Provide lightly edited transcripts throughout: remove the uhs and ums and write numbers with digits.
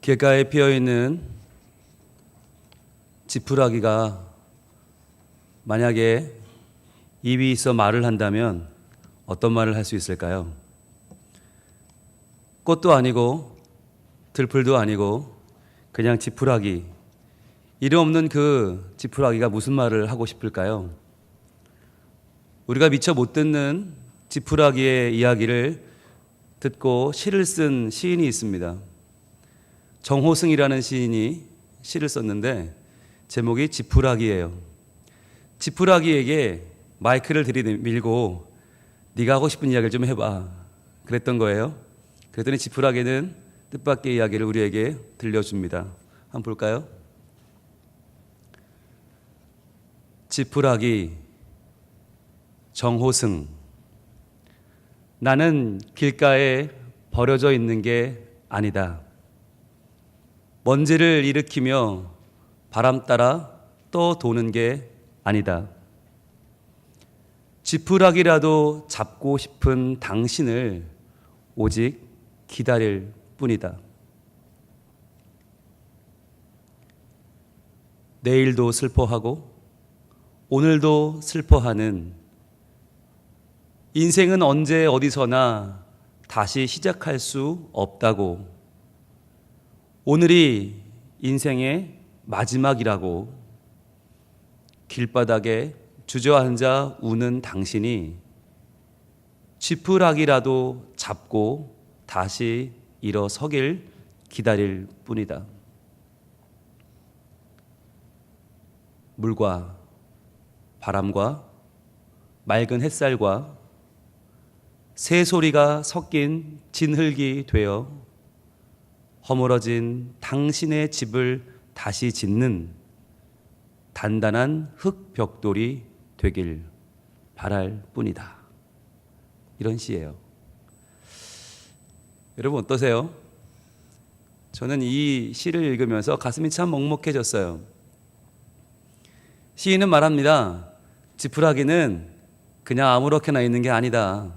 길가에 피어있는 지푸라기가 만약에 입이 있어 말을 한다면 어떤 말을 할 수 있을까요? 꽃도 아니고 들풀도 아니고 그냥 지푸라기, 이름 없는 그 지푸라기가 무슨 말을 하고 싶을까요? 우리가 미처 못 듣는 지푸라기의 이야기를 듣고 시를 쓴 시인이 있습니다. 정호승이라는 시인이 시를 썼는데 제목이 지푸라기예요. 지푸라기에게 마이크를 들이밀고 네가 하고 싶은 이야기를 좀 해봐, 그랬던 거예요. 그랬더니 지푸라기는 뜻밖의 이야기를 우리에게 들려줍니다. 한번 볼까요? 지푸라기, 정호승. 나는 길가에 버려져 있는 게 아니다. 먼지를 일으키며 바람 따라 또 도는 게 아니다. 지푸라기라도 잡고 싶은 당신을 오직 기다릴 뿐이다. 내일도 슬퍼하고 오늘도 슬퍼하는 인생은 언제 어디서나 다시 시작할 수 없다고, 오늘이 인생의 마지막이라고 길바닥에 주저앉아 우는 당신이 지푸라기라도 잡고 다시 일어서길 기다릴 뿐이다. 물과 바람과 맑은 햇살과 새소리가 섞인 진흙이 되어 허물어진 당신의 집을 다시 짓는 단단한 흙벽돌이 되길 바랄 뿐이다. 이런 시예요. 여러분 어떠세요? 저는 이 시를 읽으면서 가슴이 참 먹먹해졌어요. 시인은 말합니다. 지푸라기는 그냥 아무렇게나 있는 게 아니다.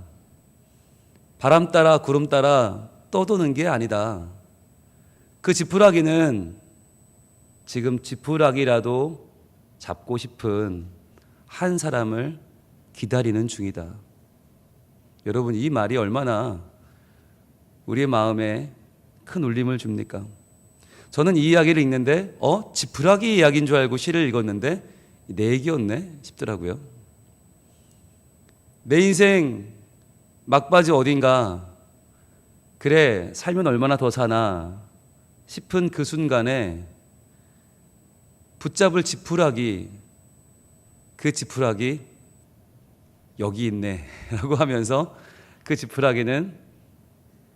바람 따라 구름 따라 떠도는 게 아니다. 그 지푸라기는 지금 지푸라기라도 잡고 싶은 한 사람을 기다리는 중이다. 여러분, 이 말이 얼마나 우리의 마음에 큰 울림을 줍니까? 저는 이 이야기를 읽는데 지푸라기 이야기인 줄 알고 시를 읽었는데 내 얘기였네 싶더라고요. 내 인생 막바지 어딘가, 그래 살면 얼마나 더 사나 싶은 그 순간에 붙잡을 지푸라기, 그 지푸라기 여기 있네 라고 하면서 그 지푸라기는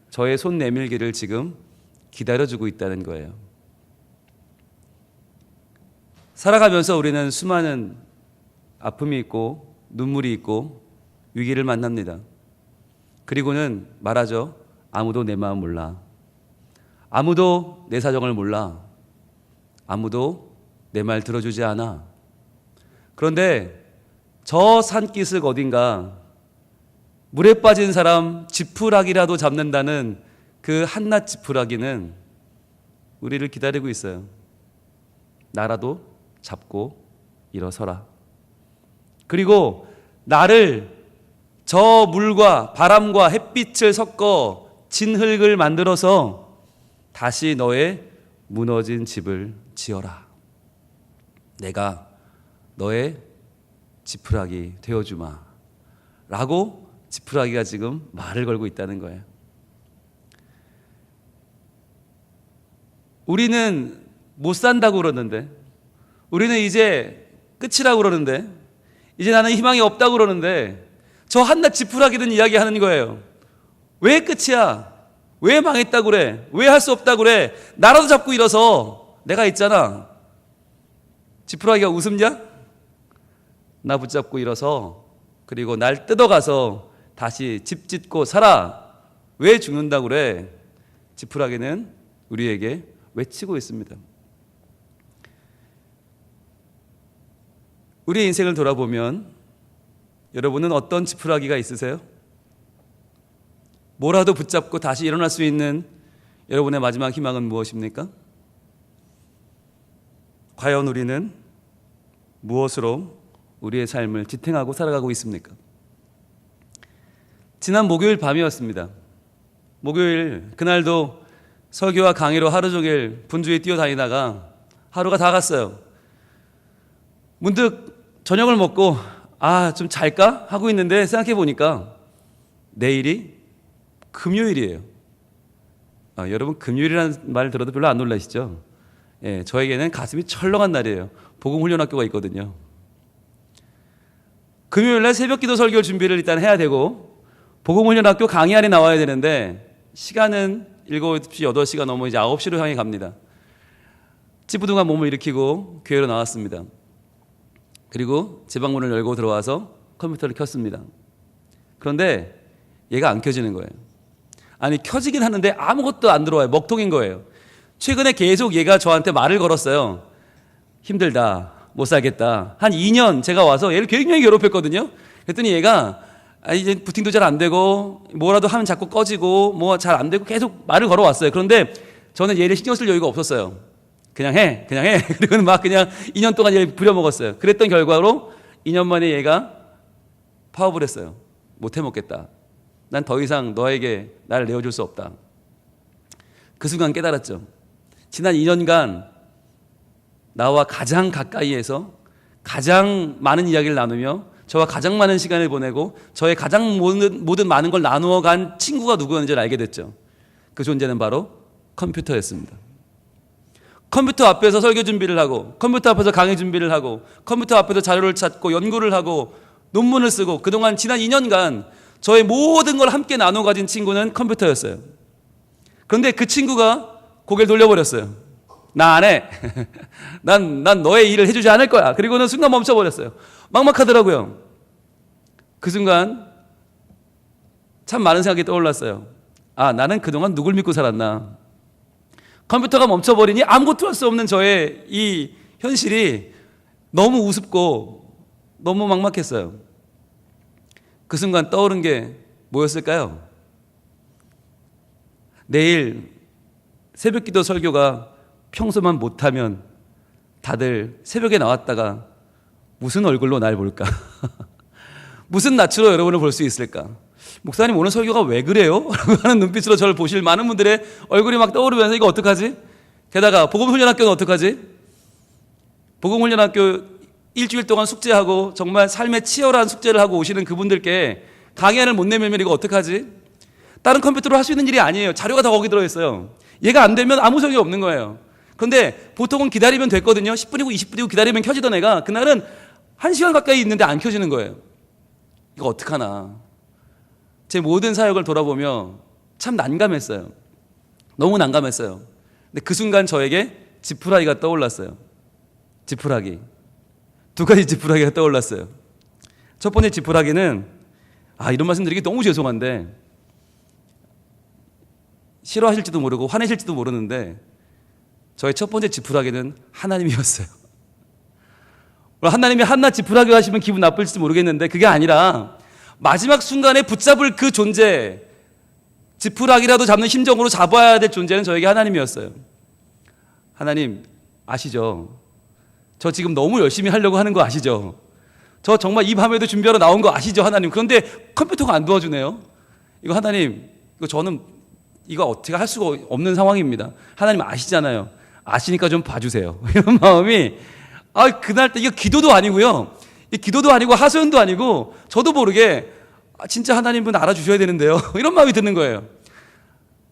저의 손 내밀기를 지금 기다려주고 있다는 거예요. 살아가면서 우리는 수많은 아픔이 있고 눈물이 있고 위기를 만납니다. 그리고는 말하죠. 아무도 내 마음 몰라. 아무도 내 사정을 몰라. 아무도 내 말 들어주지 않아. 그런데 저 산기슭 어딘가 물에 빠진 사람 지푸라기라도 잡는다는 그 한낱 지푸라기는 우리를 기다리고 있어요. 나라도 잡고 일어서라. 그리고 나를 저 물과 바람과 햇빛을 섞어 진흙을 만들어서 다시 너의 무너진 집을 지어라. 내가 너의 지푸라기 되어주마 라고 지푸라기가 지금 말을 걸고 있다는 거예요. 우리는 못 산다고 그러는데, 우리는 이제 끝이라고 그러는데, 이제 나는 희망이 없다고 그러는데 저 한낱 지푸라기는 이야기하는 거예요. 왜 끝이야? 왜 망했다고 그래? 왜 할 수 없다고 그래? 나라도 잡고 일어서. 내가 있잖아. 지푸라기가 웃음냐? 나 붙잡고 일어서, 그리고 날 뜯어가서 다시 집 짓고 살아. 왜 죽는다고 그래? 지푸라기는 우리에게 외치고 있습니다. 우리의 인생을 돌아보면 여러분은 어떤 지푸라기가 있으세요? 뭐라도 붙잡고 다시 일어날 수 있는 여러분의 마지막 희망은 무엇입니까? 과연 우리는 무엇으로 우리의 삶을 지탱하고 살아가고 있습니까? 지난 목요일 밤이었습니다. 목요일 그날도 설교와 강의로 하루 종일 분주히 뛰어다니다가 하루가 다 갔어요. 문득 저녁을 먹고 좀 잘까? 하고 있는데 생각해 보니까 내일이 금요일이에요. 여러분 금요일이라는 말을 들어도 별로 안 놀라시죠? 예, 저에게는 가슴이 철렁한 날이에요. 복음훈련학교가 있거든요. 금요일날 새벽기도 설교 준비를 일단 해야 되고 복음훈련학교 강의안에 나와야 되는데 시간은 7시, 8시가 넘어 이제 9시로 향해 갑니다. 찌부둥한 몸을 일으키고 교회로 나왔습니다. 그리고 제 방문을 열고 들어와서 컴퓨터를 켰습니다. 그런데 얘가 안 켜지는 거예요. 아니 켜지긴 하는데 아무것도 안 들어와요. 먹통인 거예요. 최근에 계속 얘가 저한테 말을 걸었어요. 힘들다, 못 살겠다. 한 2년 제가 와서 얘를 굉장히 괴롭혔거든요. 그랬더니 얘가 이제 부팅도 잘 안 되고 뭐라도 하면 자꾸 꺼지고 뭐 잘 안 되고 계속 말을 걸어왔어요. 그런데 저는 얘를 신경 쓸 여유가 없었어요. 그냥 해. 그리고 막 그냥 2년 동안 얘를 부려먹었어요. 그랬던 결과로 2년 만에 얘가 파업을 했어요. 못 해먹겠다. 난 더 이상 너에게 나를 내어줄 수 없다. 그 순간 깨달았죠. 지난 2년간 나와 가장 가까이에서 가장 많은 이야기를 나누며 저와 가장 많은 시간을 보내고 저의 가장 모든 많은 걸 나누어 간 친구가 누구였는지를 알게 됐죠. 그 존재는 바로 컴퓨터였습니다. 컴퓨터 앞에서 설교 준비를 하고 컴퓨터 앞에서 강의 준비를 하고 컴퓨터 앞에서 자료를 찾고 연구를 하고 논문을 쓰고 그동안 지난 2년간 저의 모든 걸 함께 나눠 가진 친구는 컴퓨터였어요. 그런데 그 친구가 고개를 돌려버렸어요. 나 안 해. 난 너의 일을 해주지 않을 거야. 그리고는 순간 멈춰버렸어요. 막막하더라고요. 그 순간 참 많은 생각이 떠올랐어요. 나는 그동안 누굴 믿고 살았나. 컴퓨터가 멈춰버리니 아무것도 할 수 없는 저의 이 현실이 너무 우습고 너무 막막했어요. 그 순간 떠오른 게 뭐였을까요? 내일 새벽기도 설교가 평소만 못하면 다들 새벽에 나왔다가 무슨 얼굴로 날 볼까? 무슨 낯으로 여러분을 볼 수 있을까? 목사님 오늘 설교가 왜 그래요? 라고 하는 눈빛으로 저를 보실 많은 분들의 얼굴이 막 떠오르면서 이거 어떡하지? 게다가 복음훈련학교는 어떡하지? 복음훈련학교 일주일 동안 숙제하고 정말 삶의 치열한 숙제를 하고 오시는 그분들께 강의안을 못 내밀면 이거 어떡하지? 다른 컴퓨터로 할 수 있는 일이 아니에요. 자료가 다 거기 들어있어요. 얘가 안 되면 아무 소용이 없는 거예요. 그런데 보통은 기다리면 됐거든요. 10분이고 20분이고 기다리면 켜지던 애가 그날은 1시간 가까이 있는데 안 켜지는 거예요. 이거 어떡하나. 제 모든 사역을 돌아보며 참 난감했어요. 너무 난감했어요. 근데 그 순간 저에게 지푸라기가 떠올랐어요. 지푸라기. 2가지 지푸라기가 떠올랐어요. 첫 번째 지푸라기는 이런 말씀 드리기 너무 죄송한데 싫어하실지도 모르고 화내실지도 모르는데 저의 첫 번째 지푸라기는 하나님이었어요. 하나님이 한낱 지푸라기 하시면 기분 나쁠지 모르겠는데 그게 아니라 마지막 순간에 붙잡을 그 존재, 지푸라기라도 잡는 심정으로 잡아야 될 존재는 저에게 하나님이었어요. 하나님 아시죠? 저 지금 너무 열심히 하려고 하는 거 아시죠? 저 정말 이 밤에도 준비하러 나온 거 아시죠 하나님? 그런데 컴퓨터가 안 도와주네요. 이거 하나님, 저는 이거 어떻게 할 수가 없는 상황입니다. 하나님 아시잖아요. 아시니까 좀 봐주세요. 이런 마음이 그날 때 이거 기도도 아니고요. 이 기도도 아니고 하소연도 아니고 저도 모르게 진짜 하나님은 알아주셔야 되는데요. 이런 마음이 드는 거예요.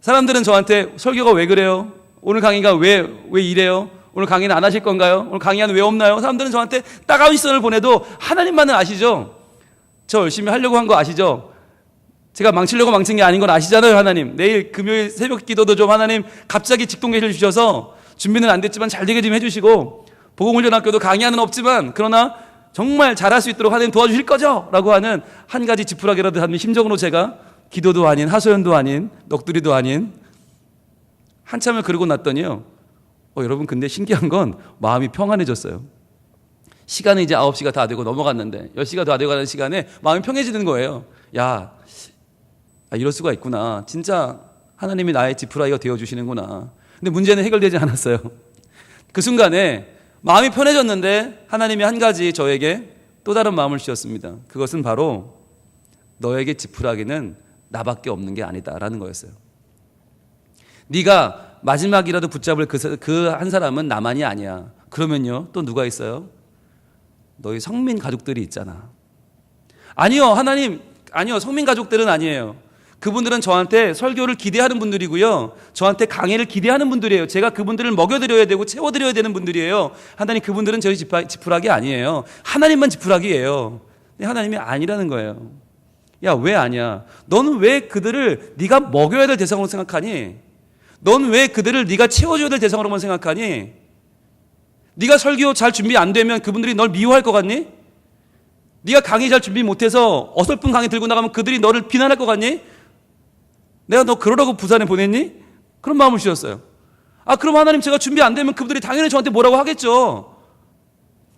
사람들은 저한테 설교가 왜 그래요? 오늘 강의가 왜 이래요? 오늘 강의는 안 하실 건가요? 오늘 강의는 왜 없나요? 사람들은 저한테 따가운 시선을 보내도 하나님만은 아시죠? 저 열심히 하려고 한 거 아시죠? 제가 망치려고 망친 게 아닌 건 아시잖아요, 하나님. 내일 금요일 새벽 기도도 좀 하나님 갑자기 직동계시를 주셔서 준비는 안 됐지만 잘 되게 좀 해주시고 복음훈련학교도 강의하는 없지만 그러나 정말 잘할 수 있도록 하나님 도와주실 거죠? 라고 하는 한 가지 지푸라기라도 하는 심정으로 제가 기도도 아닌 하소연도 아닌 넋두리도 아닌 한참을 그러고 났더니요. 여러분 근데 신기한 건 마음이 평안해졌어요. 시간은 이제 9시가 다 되고 넘어갔는데 10시가 다 되고 가는 시간에 마음이 평해지는 거예요. 이럴 수가 있구나. 진짜 하나님이 나의 지푸라기가 되어주시는구나. 근데 문제는 해결되지 않았어요. 그 순간에 마음이 편해졌는데 하나님이 한 가지 저에게 또 다른 마음을 주셨습니다. 그것은 바로 너에게 지푸라기는 나밖에 없는 게 아니다라는 거였어요. 네가 마지막이라도 붙잡을 그 한 사람은 나만이 아니야. 그러면요, 또 누가 있어요? 너희 성민 가족들이 있잖아. 아니요, 하나님, 아니요, 성민 가족들은 아니에요. 그분들은 저한테 설교를 기대하는 분들이고요, 저한테 강해를 기대하는 분들이에요. 제가 그분들을 먹여드려야 되고 채워드려야 되는 분들이에요. 하나님, 그분들은 저희 지푸라기 아니에요. 하나님만 지푸라기예요. 근데 하나님이 아니라는 거예요. 야, 왜 아니야? 너는 왜 그들을 네가 먹여야 될 대상으로 생각하니? 넌 왜 그들을 네가 채워줘야 될 대상으로만 생각하니? 네가 설교 잘 준비 안 되면 그분들이 널 미워할 것 같니? 네가 강의 잘 준비 못해서 어설픈 강의 들고 나가면 그들이 너를 비난할 것 같니? 내가 너 그러라고 부산에 보냈니? 그런 마음을 주셨어요. 아, 그럼 하나님, 제가 준비 안 되면 그분들이 당연히 저한테 뭐라고 하겠죠.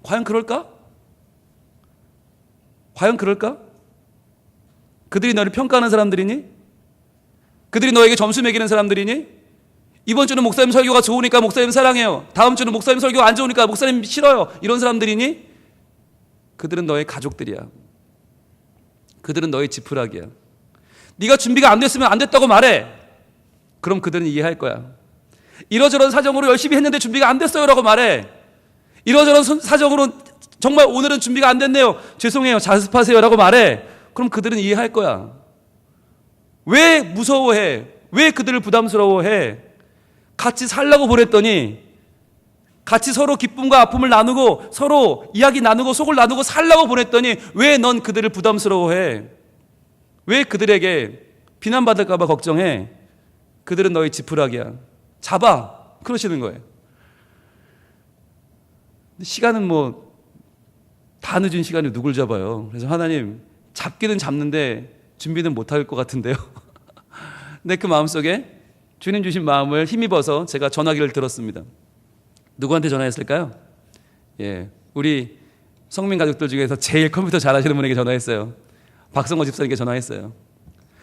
과연 그럴까? 과연 그럴까? 그들이 너를 평가하는 사람들이니? 그들이 너에게 점수 매기는 사람들이니? 이번 주는 목사님 설교가 좋으니까 목사님 사랑해요. 다음 주는 목사님 설교가 안 좋으니까 목사님 싫어요. 이런 사람들이니? 그들은 너의 가족들이야. 그들은 너의 지푸라기야. 네가 준비가 안 됐으면 안 됐다고 말해. 그럼 그들은 이해할 거야. 이러저런 사정으로 열심히 했는데 준비가 안 됐어요 라고 말해. 이러저런 사정으로 정말 오늘은 준비가 안 됐네요. 죄송해요. 자습하세요 라고 말해. 그럼 그들은 이해할 거야. 왜 무서워해? 왜 그들을 부담스러워해? 같이 살라고 보냈더니, 같이 서로 기쁨과 아픔을 나누고 서로 이야기 나누고 속을 나누고 살라고 보냈더니 왜 넌 그들을 부담스러워해? 왜 그들에게 비난받을까 봐 걱정해? 그들은 너의 지푸라기야. 잡아. 그러시는 거예요. 시간은 뭐 다 늦은 시간에 누굴 잡아요. 그래서 하나님, 잡기는 잡는데 준비는 못할 것 같은데요. 근데 그 마음속에 주님 주신 마음을 힘입어서 제가 전화기를 들었습니다. 누구한테 전화했을까요? 예, 우리 성민 가족들 중에서 제일 컴퓨터 잘하시는 분에게 전화했어요. 박성호 집사님께 전화했어요.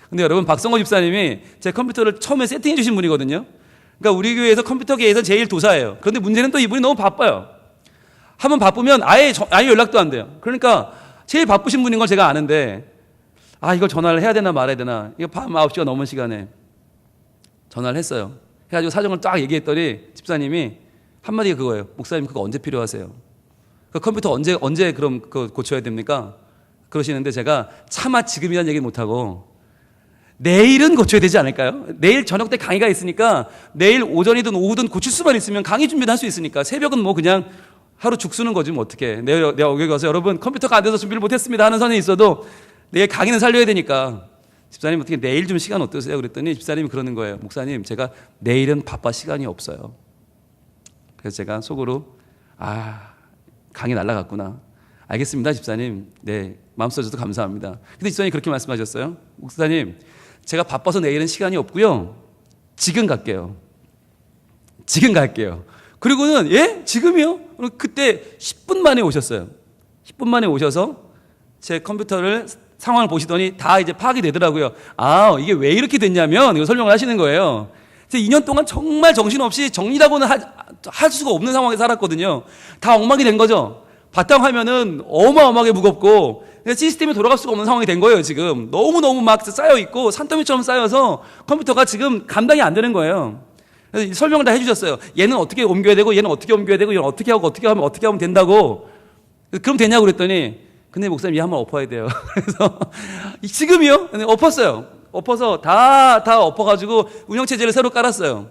근데 여러분, 박성호 집사님이 제 컴퓨터를 처음에 세팅해 주신 분이거든요. 그러니까 우리 교회에서 컴퓨터계에서 제일 도사예요. 그런데 문제는 또 이분이 너무 바빠요. 한번 바쁘면 아예 연락도 안 돼요. 그러니까 제일 바쁘신 분인 걸 제가 아는데, 아, 이걸 전화를 해야 되나 말아야 되나. 이거 밤 9시가 넘은 시간에 전화를 했어요. 해가지고 사정을 딱 얘기했더니 집사님이 한마디가 그거예요. 목사님, 그거 언제 필요하세요? 그 컴퓨터 언제 그럼 그거 고쳐야 됩니까? 그러시는데 제가 차마 지금이란 얘기 못하고 내일은 고쳐야 되지 않을까요? 내일 저녁 때 강의가 있으니까 내일 오전이든 오후든 고칠 수만 있으면 강의 준비도 할 수 있으니까 새벽은 뭐 그냥 하루 죽 쓰는 거지 뭐 어떡해. 내가 여기 가서 여러분 컴퓨터가 안 돼서 준비를 못했습니다 하는 선이 있어도 내일 강의는 살려야 되니까 집사님 어떻게 내일 좀 시간 어떠세요? 그랬더니 집사님이 그러는 거예요. 목사님, 제가 내일은 바빠 시간이 없어요. 그래서 제가 속으로 강의 날라갔구나. 알겠습니다, 집사님. 네, 마음속에 저도 감사합니다. 근데 집사님이 그렇게 말씀하셨어요. 목사님, 제가 바빠서 내일은 시간이 없고요. 지금 갈게요. 지금 갈게요. 그리고는 예? 지금이요? 그때 10분 만에 오셨어요. 10분 만에 오셔서 제 컴퓨터를 상황을 보시더니 다 이제 파악이 되더라고요. 아, 이게 왜 이렇게 됐냐면 이거 설명을 하시는 거예요. 2년 동안 정말 정신없이 정리라고는 할 수가 없는 상황에 살았거든요. 다 엉망이 된 거죠. 바탕화면은 어마어마하게 무겁고 시스템이 돌아갈 수가 없는 상황이 된 거예요. 지금 너무너무 막 쌓여있고 산더미처럼 쌓여서 컴퓨터가 지금 감당이 안 되는 거예요. 그래서 설명을 다 해주셨어요. 얘는 어떻게 옮겨야 되고 얘는 어떻게 옮겨야 되고 얘는 어떻게 하고 어떻게 하면 된다고. 그럼 되냐고 그랬더니 근데 목사님, 얘 한번 엎어야 돼요. 그래서 지금이요? 엎었어요. 엎어서 다 엎어가지고 운영체제를 새로 깔았어요.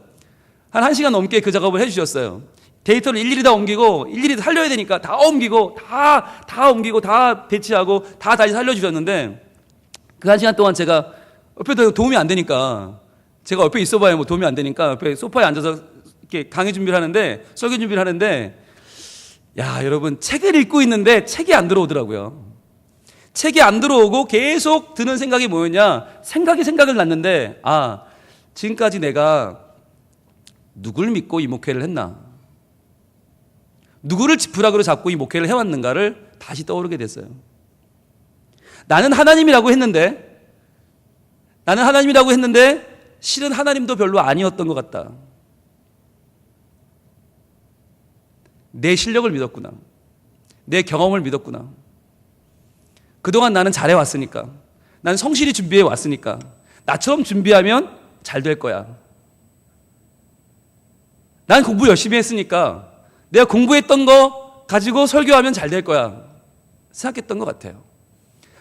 한 1시간 넘게 그 작업을 해주셨어요. 데이터를 일일이 다 옮기고 일일이 살려야 되니까 다 옮기고 다 옮기고 다 배치하고 다 다시 살려주셨는데 그 1시간 동안 제가 옆에 도움이 안 되니까 제가 옆에 있어봐야 뭐 도움이 안 되니까 옆에 소파에 앉아서 이렇게 강의 준비를 하는데 설교 준비를 하는데 야, 여러분, 책을 읽고 있는데 책이 안 들어오더라고요. 책이 안 들어오고 계속 드는 생각이 뭐였냐? 생각을 낳는데 지금까지 내가 누굴 믿고 이 목회를 했나? 누구를 지푸라기로 잡고 이 목회를 해왔는가를 다시 떠오르게 됐어요. 나는 하나님이라고 했는데 실은 하나님도 별로 아니었던 것 같다. 내 실력을 믿었구나. 내 경험을 믿었구나. 그동안 나는 잘해왔으니까, 난 성실히 준비해왔으니까 나처럼 준비하면 잘 될 거야. 난 공부 열심히 했으니까 내가 공부했던 거 가지고 설교하면 잘 될 거야 생각했던 것 같아요.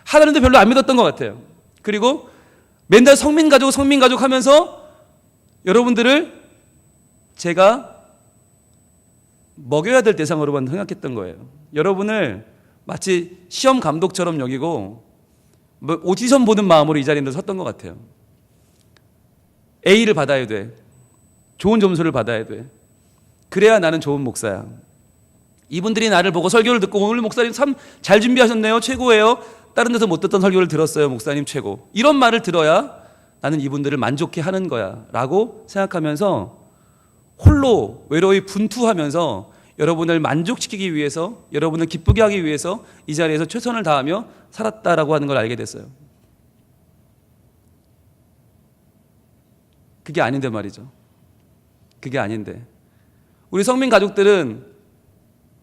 하나님도 별로 안 믿었던 것 같아요. 그리고 맨날 성민가족 하면서 여러분들을 제가 먹여야 될 대상으로만 생각했던 거예요. 여러분을 마치 시험 감독처럼 여기고 오디션 보는 마음으로 이 자리에 섰던 것 같아요. A를 받아야 돼. 좋은 점수를 받아야 돼. 그래야 나는 좋은 목사야. 이분들이 나를 보고 설교를 듣고 오늘 목사님 참 잘 준비하셨네요. 최고예요. 다른 데서 못 듣던 설교를 들었어요. 목사님 최고. 이런 말을 들어야 나는 이분들을 만족해 하는 거야 라고 생각하면서 홀로 외로이 분투하면서 여러분을 만족시키기 위해서, 여러분을 기쁘게 하기 위해서 이 자리에서 최선을 다하며 살았다라고 하는 걸 알게 됐어요. 그게 아닌데 말이죠. 그게 아닌데 우리 성민 가족들은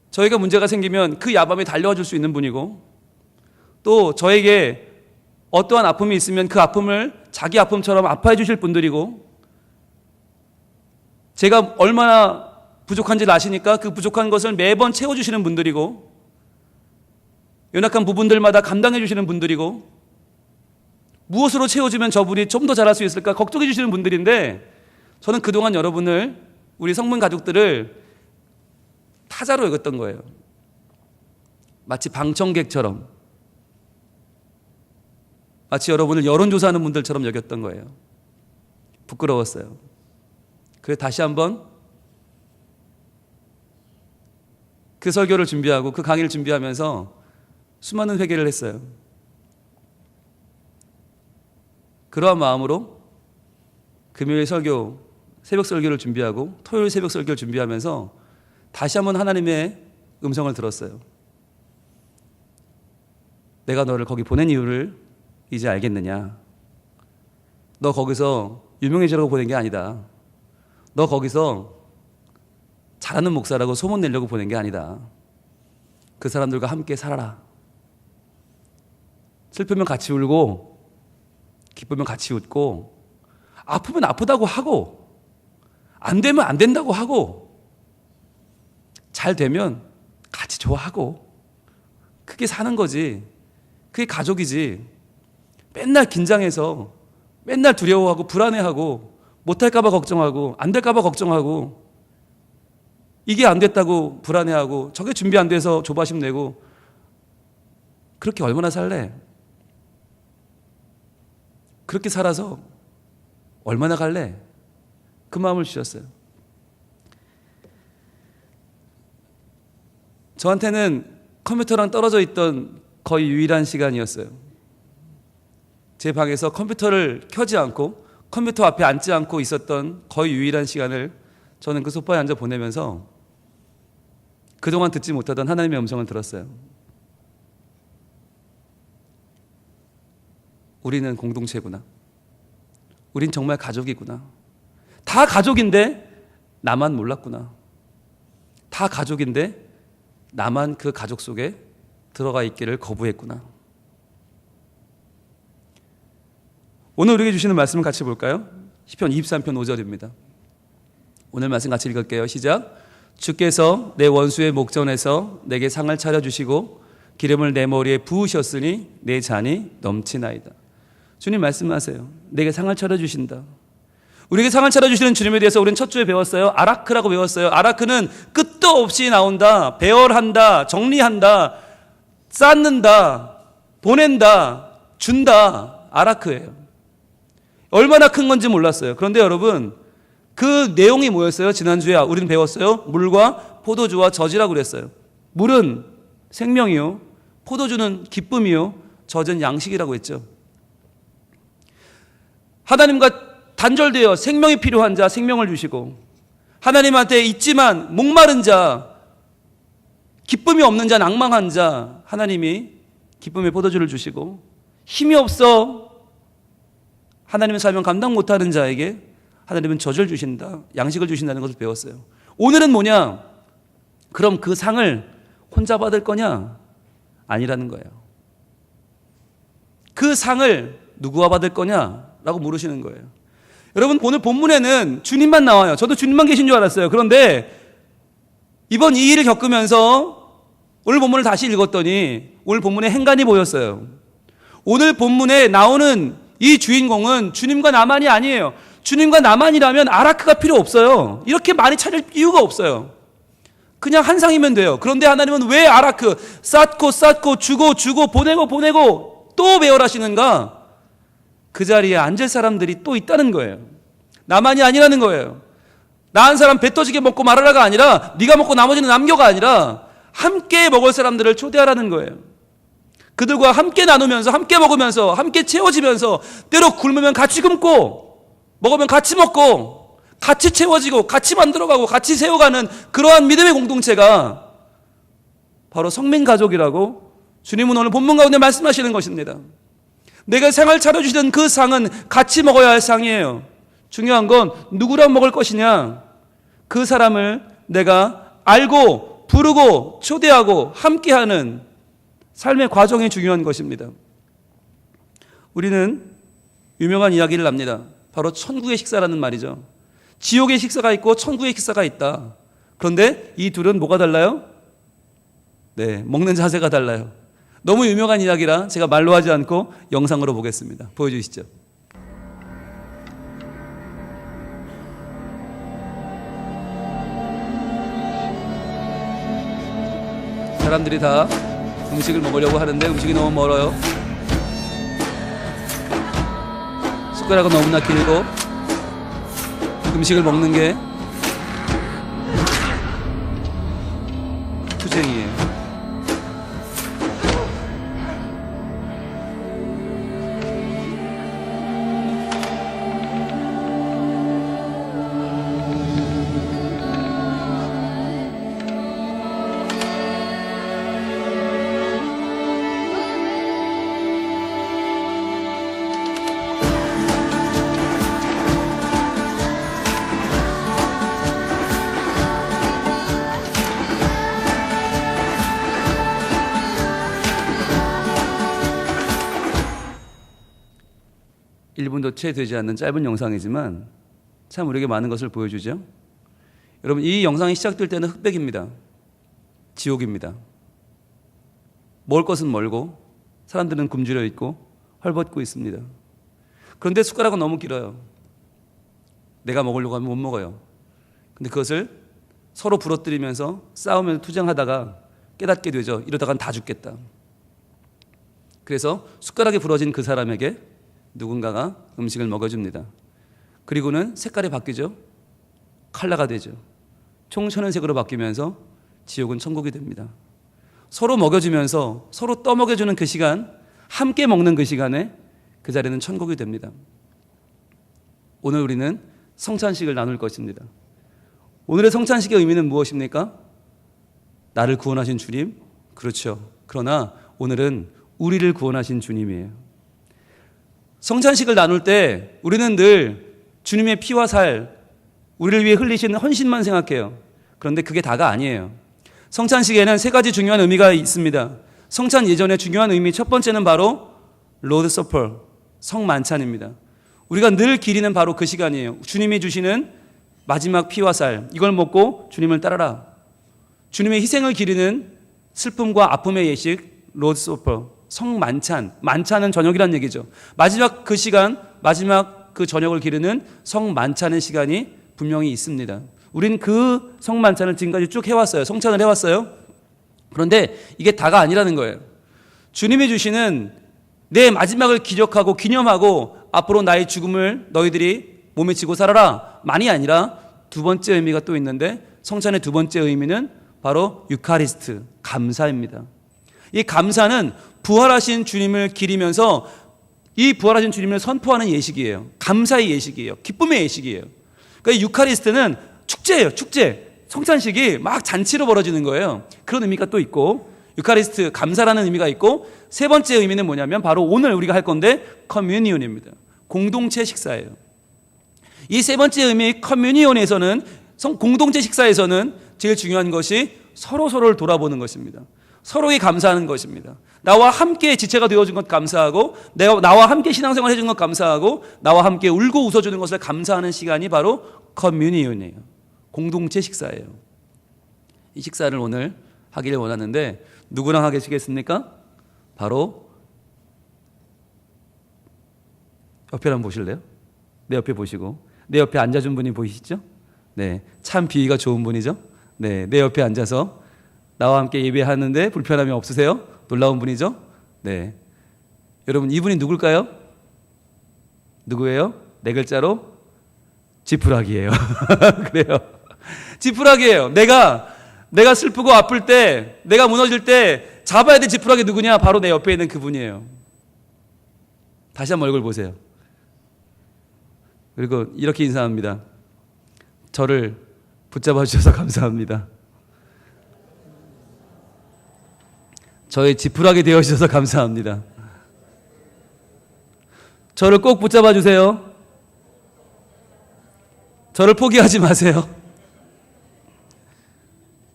저희가 문제가 생기면 그 야밤에 달려와 줄 수 있는 분이고, 또 저에게 어떠한 아픔이 있으면 그 아픔을 자기 아픔처럼 아파해 주실 분들이고, 제가 얼마나 부족한지를 아시니까 그 부족한 것을 매번 채워주시는 분들이고, 연약한 부분들마다 감당해 주시는 분들이고, 무엇으로 채워주면 저분이 좀 더 잘할 수 있을까 걱정해 주시는 분들인데, 저는 그동안 여러분을, 우리 성문 가족들을 타자로 여겼던 거예요. 마치 방청객처럼, 마치 여러분을 여론조사하는 분들처럼 여겼던 거예요. 부끄러웠어요. 그래서 다시 한번 그 설교를 준비하고 그 강의를 준비하면서 수많은 회개를 했어요. 그러한 마음으로 금요일 설교, 새벽 설교를 준비하고 토요일 새벽 설교를 준비하면서 다시 한번 하나님의 음성을 들었어요. 내가 너를 거기 보낸 이유를 이제 알겠느냐? 너 거기서 유명해지려고 보낸 게 아니다. 너 거기서 잘하는 목사라고 소문 내려고 보낸 게 아니다. 그 사람들과 함께 살아라. 슬프면 같이 울고, 기쁘면 같이 웃고, 아프면 아프다고 하고, 안 되면 안 된다고 하고, 잘 되면 같이 좋아하고, 그게 사는 거지. 그게 가족이지. 맨날 긴장해서, 맨날 두려워하고 불안해하고, 못할까봐 걱정하고, 안 될까봐 걱정하고, 이게 안 됐다고 불안해하고, 저게 준비 안 돼서 조바심 내고, 그렇게 얼마나 살래? 그렇게 살아서 얼마나 갈래? 그 마음을 주셨어요. 저한테는 컴퓨터랑 떨어져 있던 거의 유일한 시간이었어요. 제 방에서 컴퓨터를 켜지 않고 컴퓨터 앞에 앉지 않고 있었던 거의 유일한 시간을 저는 그 소파에 앉아 보내면서 그동안 듣지 못하던 하나님의 음성을 들었어요. 우리는 공동체구나. 우린 정말 가족이구나. 다 가족인데 나만 몰랐구나. 다 가족인데 나만 그 가족 속에 들어가 있기를 거부했구나. 오늘 우리에게 주시는 말씀을 같이 볼까요? 시편 23편 5절입니다. 오늘 말씀 같이 읽을게요. 시작. 주께서 내 원수의 목전에서 내게 상을 차려주시고 기름을 내 머리에 부으셨으니 내 잔이 넘치나이다. 주님 말씀하세요. 내게 상을 차려주신다. 우리에게 상을 차려주시는 주님에 대해서 우리는 첫 주에 배웠어요. 아라크라고 배웠어요. 아라크는 끝도 없이 나온다. 배열한다. 정리한다. 쌓는다. 보낸다. 준다. 아라크예요. 얼마나 큰 건지 몰랐어요. 그런데 여러분, 그 내용이 뭐였어요? 지난주에 우리는 배웠어요. 물과 포도주와 젖이라고 그랬어요. 물은 생명이요, 포도주는 기쁨이요, 젖은 양식이라고 했죠. 하나님과 단절되어 생명이 필요한 자 생명을 주시고, 하나님한테 있지만 목마른 자, 기쁨이 없는 자, 낭망한 자, 하나님이 기쁨의 포도주를 주시고, 힘이 없어 하나님의 사명 감당 못하는 자에게 하나님은 젖을 주신다, 양식을 주신다는 것을 배웠어요. 오늘은 뭐냐? 그럼 그 상을 혼자 받을 거냐? 아니라는 거예요. 그 상을 누구와 받을 거냐라고 물으시는 거예요. 여러분, 오늘 본문에는 주님만 나와요. 저도 주님만 계신 줄 알았어요. 그런데 이번 이 일을 겪으면서 오늘 본문을 다시 읽었더니 오늘 본문에 행간이 보였어요. 오늘 본문에 나오는 이 주인공은 주님과 나만이 아니에요. 주님과 나만이라면 아라크가 필요 없어요. 이렇게 많이 차릴 이유가 없어요. 그냥 한 상이면 돼요. 그런데 하나님은 왜 아라크 쌓고 주고 보내고 또 배열하시는가? 그 자리에 앉을 사람들이 또 있다는 거예요. 나만이 아니라는 거예요. 나 한 사람 배 터지게 먹고 말하라가 아니라 네가 먹고 나머지는 남겨가 아니라 함께 먹을 사람들을 초대하라는 거예요. 그들과 함께 나누면서 함께 먹으면서 함께 채워지면서 때로 굶으면 같이 굶고 먹으면 같이 먹고 같이 채워지고 같이 만들어가고 같이 세워가는 그러한 믿음의 공동체가 바로 성민가족이라고 주님은 오늘 본문 가운데 말씀하시는 것입니다. 내가 상을 차려주시던 그 상은 같이 먹어야 할 상이에요. 중요한 건 누구랑 먹을 것이냐? 그 사람을 내가 알고 부르고 초대하고 함께하는 삶의 과정이 중요한 것입니다. 우리는 유명한 이야기를 합니다. 바로 천국의 식사라는 말이죠. 지옥의 식사가 있고 천국의 식사가 있다. 그런데 이 둘은 뭐가 달라요? 네, 먹는 자세가 달라요. 너무 유명한 이야기라 제가 말로 하지 않고 영상으로 보겠습니다. 보여주시죠. 사람들이 다 음식을 먹으려고 하는데 음식이 너무 멀어요. 숟가락은 너무나 길고 음식을 먹는 게 투쟁이에요. (1분도) 채 되지 않는 짧은 영상이지만 참 우리에게 많은 것을 보여주죠. 여러분, 이 영상이 시작될 때는 흑백입니다. 지옥입니다. 먹을 것은 멀고 사람들은 굶주려 있고 헐벗고 있습니다. 그런데 숟가락은 너무 길어요. 내가 먹으려고 하면 못 먹어요. 근데 그것을 서로 부러뜨리면서 싸우면서 투쟁하다가 깨닫게 되죠. 이러다간 다 죽겠다. 그래서 숟가락이 부러진 그 사람에게 누군가가 음식을 먹여줍니다. 그리고는 색깔이 바뀌죠. 칼라가 되죠. 총천연색으로 바뀌면서 지옥은 천국이 됩니다. 서로 먹여주면서 서로 떠먹여주는 그 시간, 함께 먹는 그 시간에 그 자리는 천국이 됩니다. 오늘 우리는 성찬식을 나눌 것입니다. 오늘의 성찬식의 의미는 무엇입니까? 나를 구원하신 주님? 그렇죠. 그러나 오늘은 우리를 구원하신 주님이에요. 성찬식을 나눌 때 우리는 늘 주님의 피와 살, 우리를 위해 흘리신 헌신만 생각해요. 그런데 그게 다가 아니에요. 성찬식에는 세 가지 중요한 의미가 있습니다. 성찬 예전에 중요한 의미 첫 번째는 바로 로드 서퍼, 성만찬입니다. 우리가 늘 기리는 바로 그 시간이에요. 주님이 주시는 마지막 피와 살, 이걸 먹고 주님을 따라라. 주님의 희생을 기리는 슬픔과 아픔의 예식, 로드 서퍼, 성만찬, 만찬은 저녁이란 얘기죠. 마지막 그 시간, 마지막 그 저녁을 기르는 성만찬의 시간이 분명히 있습니다. 우린 그 성만찬을 지금까지 쭉 해왔어요. 성찬을 해왔어요. 그런데 이게 다가 아니라는 거예요. 주님이 주시는 내 마지막을 기억하고 기념하고 앞으로 나의 죽음을 너희들이 몸에 지고 살아라 만이 아니라 두 번째 의미가 또 있는데, 성찬의 두 번째 의미는 바로 유카리스트, 감사입니다. 이 감사는 부활하신 주님을 기리면서 이 부활하신 주님을 선포하는 예식이에요. 감사의 예식이에요. 기쁨의 예식이에요. 그러니까 유카리스트는 축제예요. 축제. 성찬식이 막 잔치로 벌어지는 거예요. 그런 의미가 또 있고, 유카리스트, 감사라는 의미가 있고, 세 번째 의미는 뭐냐면 바로 오늘 우리가 할 건데 커뮤니온입니다. 공동체 식사예요. 이 세 번째 의미 커뮤니온에서는, 공동체 식사에서는 제일 중요한 것이 서로를 돌아보는 것입니다. 서로에게 감사하는 것입니다. 나와 함께 지체가 되어준 것 감사하고, 나와 함께 신앙생활 해준 것 감사하고, 나와 함께 울고 웃어주는 것을 감사하는 시간이 바로 커뮤니온이에요. 공동체 식사예요. 이 식사를 오늘 하기를 원하는데 누구랑 하시겠습니까? 바로 옆에 한번 보실래요? 내 옆에 보시고, 내 옆에 앉아준 분이 보이시죠? 네, 참 비위가 좋은 분이죠? 네, 내 옆에 앉아서 나와 함께 예배하는데 불편함이 없으세요? 놀라운 분이죠? 네, 여러분 이분이 누굴까요? 누구예요? 네 글자로 지푸라기예요. 그래요. 지푸라기예요. 내가 슬프고 아플 때, 내가 무너질 때 잡아야 될 지푸라기 누구냐? 바로 내 옆에 있는 그분이에요. 다시 한번 얼굴 보세요. 그리고 이렇게 인사합니다. 저를 붙잡아 주셔서 감사합니다. 저의 지푸라기 되어 주셔서 감사합니다. 저를 꼭 붙잡아 주세요. 저를 포기하지 마세요.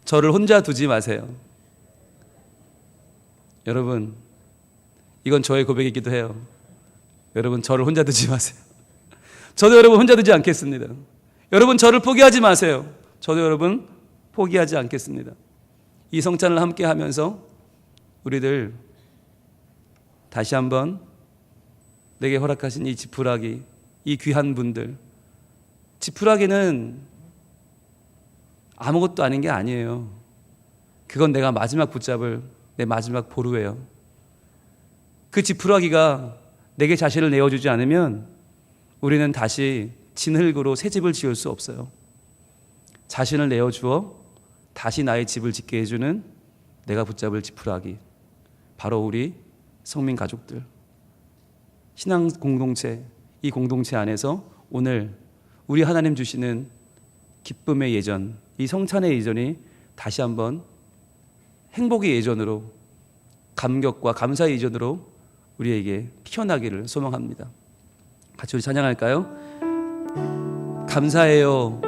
저를 혼자 두지 마세요. 여러분, 이건 저의 고백이기도 해요. 여러분, 저를 혼자 두지 마세요. 저도 여러분 혼자 두지 않겠습니다. 여러분, 저를 포기하지 마세요. 저도 여러분 포기하지 않겠습니다. 이 성찬을 함께 하면서 우리들 다시 한번 내게 허락하신 이 지푸라기, 이 귀한 분들, 지푸라기는 아무것도 아닌 게 아니에요. 그건 내가 마지막 붙잡을 내 마지막 보루예요. 그 지푸라기가 내게 자신을 내어주지 않으면 우리는 다시 진흙으로 새 집을 지을 수 없어요. 자신을 내어주어 다시 나의 집을 짓게 해주는 내가 붙잡을 지푸라기, 바로 우리 성민 가족들, 신앙 공동체, 이 공동체 안에서 오늘 우리 하나님 주시는 기쁨의 예전, 이 성찬의 예전이 다시 한번 행복의 예전으로, 감격과 감사의 예전으로 우리에게 피어나기를 소망합니다. 같이 우리 찬양할까요? 감사해요.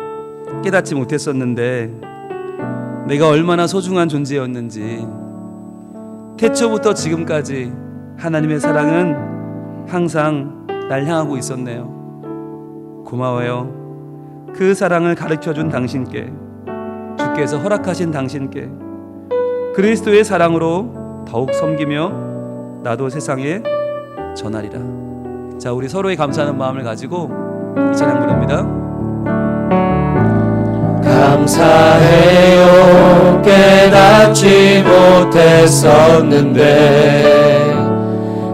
깨닫지 못했었는데 내가 얼마나 소중한 존재였는지. 태초부터 지금까지 하나님의 사랑은 항상 날 향하고 있었네요. 고마워요. 그 사랑을 가르쳐준 당신께, 주께서 허락하신 당신께, 그리스도의 사랑으로 더욱 섬기며 나도 세상에 전하리라. 자, 우리 서로의 감사하는 마음을 가지고 이 찬양 부릅니다. 감사해요. 깨닫지 못했었는데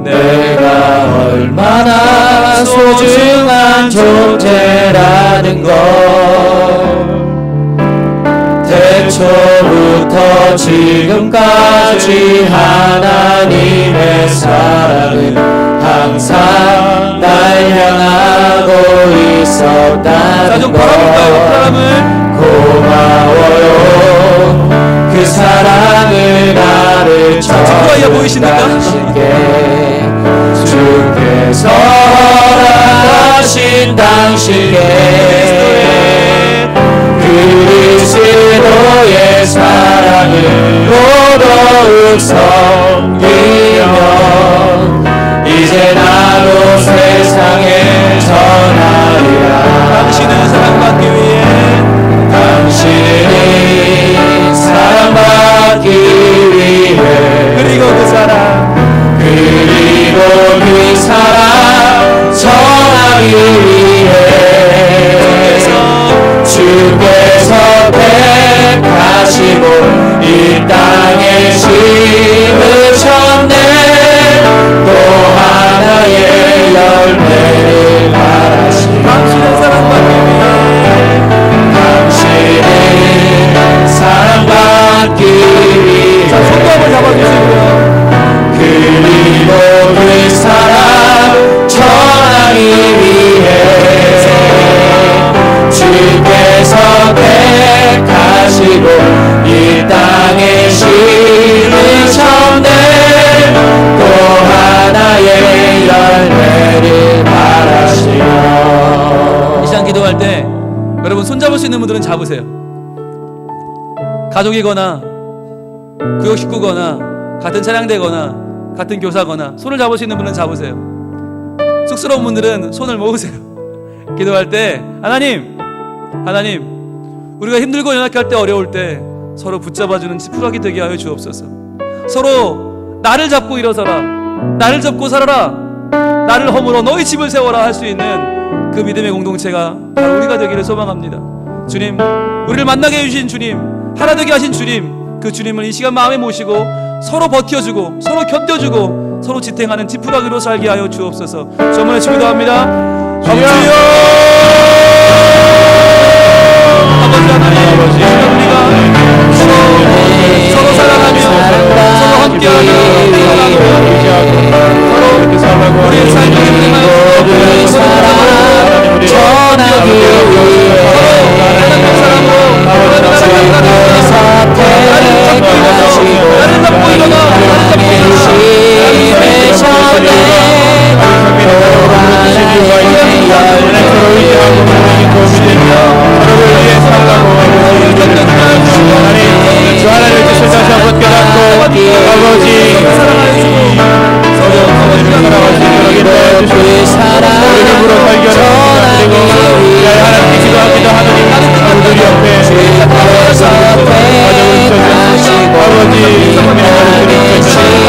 내가 얼마나 소중한 존재라는 걸, 태초부터 지금까지 하나님의 사랑은 항상 날 향하고 있었다는 걸. 고마워요. 그 사랑을 가르쳐준 당신께, 주께서 허락하신 당신께, 그리스도의 사랑을 더더욱 섬기며 이제 나도 세상에 전하리라. 당신은 사랑받기 위해, 당신이 사랑받기 위해, 그리고 그 사랑 전하기 위해 주께서 택하시고 이 땅에 심으셨네. 또 하나의 열매를 바라시고 당신은 사랑받기 위해, 당신은 사랑받기 위해. 자, 손도 한번 잡아주시고요. 그리고 그 사랑 전하기 위해 주께서 택하시고 이 땅에 심으셨네. 또 하나의 열매를 바라시고 기도할 때 여러분 손잡을 수 있는 분들은 잡으세요. 가족이거나 구역 식구거나 같은 차량대거나 같은 교사거나 손을 잡을 수 있는 분은 잡으세요. 쑥스러운 분들은 손을 모으세요. 기도할 때 하나님 우리가 힘들고 연약할 때 어려울 때 서로 붙잡아주는 지푸라기 되게 하여 주옵소서. 서로 나를 잡고 일어서라, 나를 잡고 살아라, 나를 허물어 너희 집을 세워라 할 수 있는 그 믿음의 공동체가 바로 우리가 되기를 소망합니다. 주님, 우리를 만나게 해주신 주님, 하나 되게 하신 주님, 그 주님을 이 시간 마음에 모시고 서로 버텨주고 서로 견뎌주고 서로 지탱하는 지푸라기로 살게 하여 주옵소서. 저번에 기도합니다. 주여, 아버지 하나님, 우리가 서로 사랑하며 서로 함께하며 서로 우리의 삶을 그 사랑 전하기 위해 하나님의 사랑으로 나를 잡고 일어나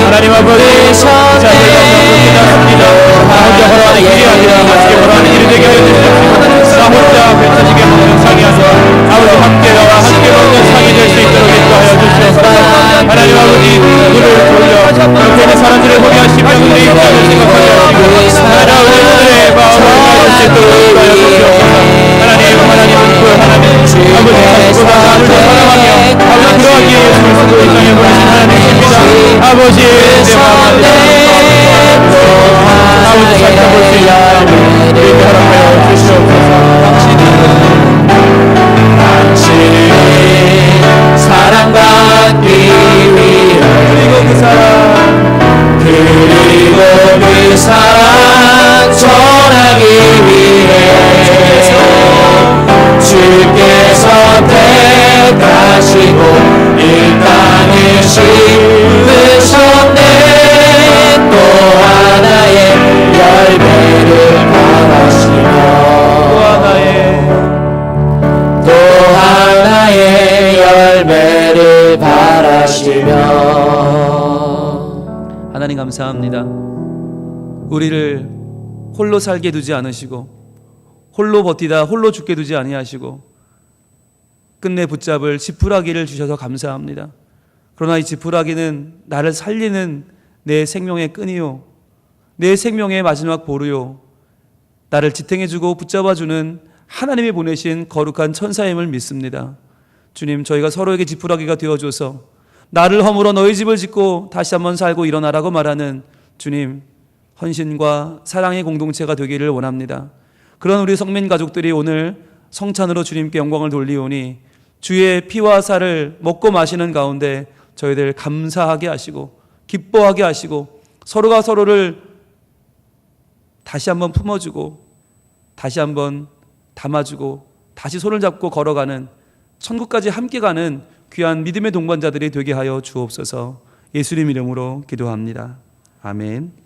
하나님 아버지 나 혼자 뱉어지게 먹는 상이 아니라 아버지 함께 나와 함께 먹는 상이 될 수 있도록 인도하여 주시옵소서. 하나님 아버지 눈을 돌려 그렇게 있는 사람들을 보게 하시며 우리의 입장을 생각하게 하시고 하나님 우리의 마음을 가질 수 있도록 인도하여 주시옵소서. 하나님 아버지 자식보다 나를 더 사랑하며 아버지 그러하기에 예수를 쓰고 이 땅에 보내신 하나님입니다. 아버지 내 마음을 아버지 살펴볼 수 있는 우리에게 허락하여 주시옵소서. 당신을 사랑받기 위해 그리고 그 사랑 전하기 위해 주께서 택하시고 이 땅에 심으셨네. 또 하나의 열매를 바라시며 또 하나의 열매를 바라시며. 하나님 감사합니다. 우리를 홀로 살게 두지 않으시고 홀로 버티다 홀로 죽게 두지 아니하시고 끝내 붙잡을 지푸라기를 주셔서 감사합니다. 그러나 이 지푸라기는 나를 살리는 내 생명의 끈이요, 내 생명의 마지막 보루요, 나를 지탱해주고 붙잡아주는 하나님이 보내신 거룩한 천사임을 믿습니다. 주님, 저희가 서로에게 지푸라기가 되어줘서 나를 허물어 너희 집을 짓고 다시 한번 살고 일어나라고 말하는 주님, 헌신과 사랑의 공동체가 되기를 원합니다. 그런 우리 성민 가족들이 오늘 성찬으로 주님께 영광을 돌리오니 주의 피와 살을 먹고 마시는 가운데 저희들 감사하게 하시고 기뻐하게 하시고 서로가 서로를 다시 한번 품어주고 다시 한번 담아주고 다시 손을 잡고 걸어가는 천국까지 함께 가는 귀한 믿음의 동반자들이 되게 하여 주옵소서. 예수님 이름으로 기도합니다. 아멘.